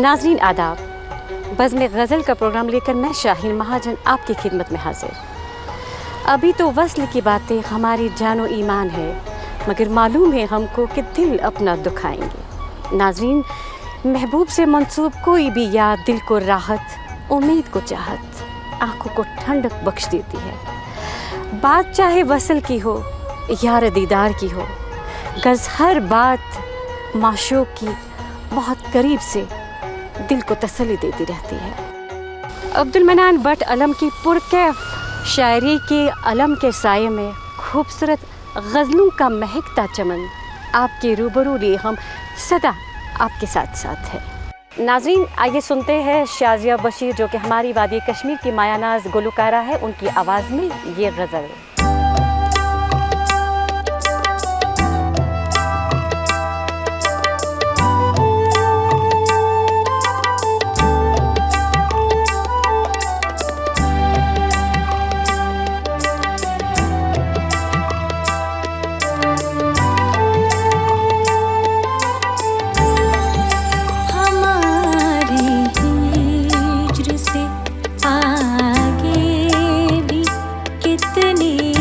नाज़रीन आदाब, बज़्म गज़ल का प्रोग्राम लेकर मैं शाहीन महाजन आपकी खिदमत में हाजिर। अभी तो वस्ल की बातें हमारी जानो ईमान है, मगर मालूम है हमको कि दिल अपना दुखाएंगे। नाज़रीन, महबूब से मंसूब कोई भी याद दिल को राहत, उम्मीद को चाहत, आँखों को ठंडक बख्श देती है। बात चाहे वसल की हो यार दीदार की हो, गज़ हर बात माशूक की बहुत करीब से दिल को तसल्ली देती रहती है। अब्दुल मन्नान भट्ट अलम की पुरकैफ शायरी के अलम के साये में खूबसूरत गज़लों का महकता चमन आपके रूबरू लिए हम सदा आपके साथ साथ है। नाज़रीन, आइए सुनते हैं शाज़िया बशीर, जो कि हमारी वादी कश्मीर की मायानाज़ गुलकारा है, उनकी आवाज़ में ये गज़ल। आगे भी कितनी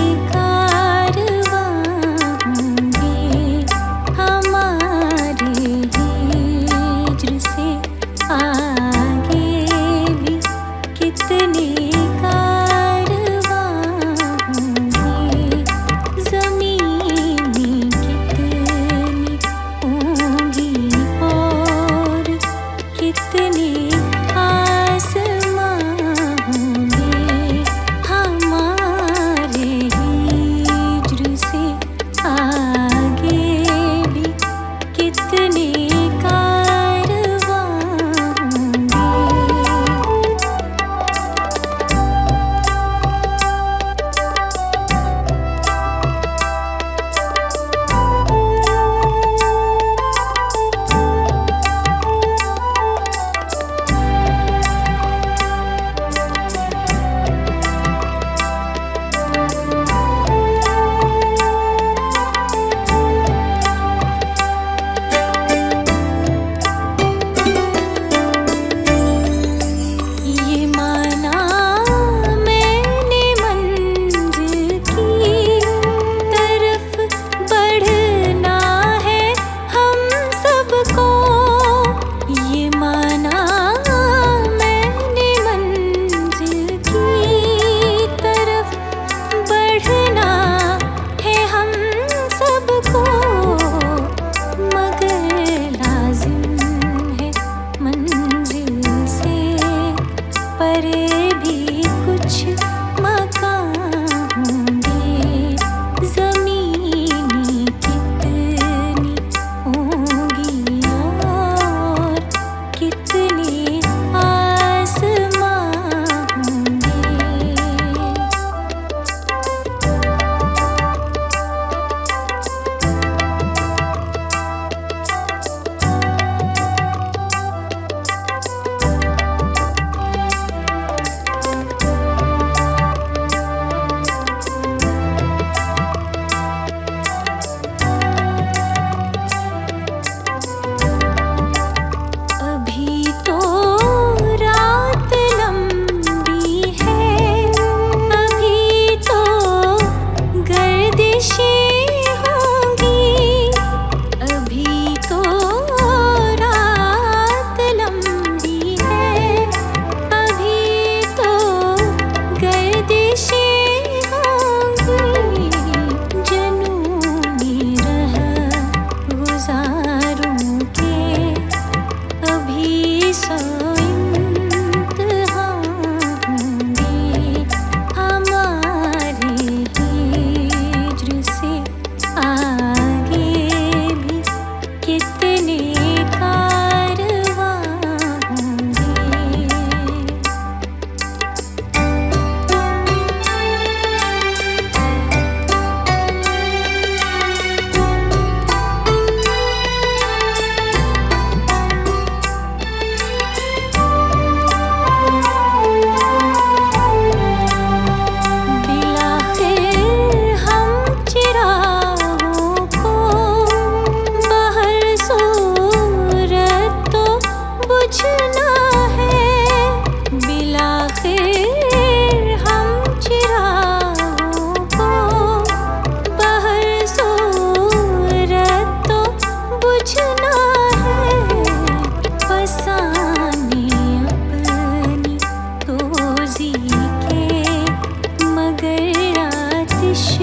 ख्वाहिश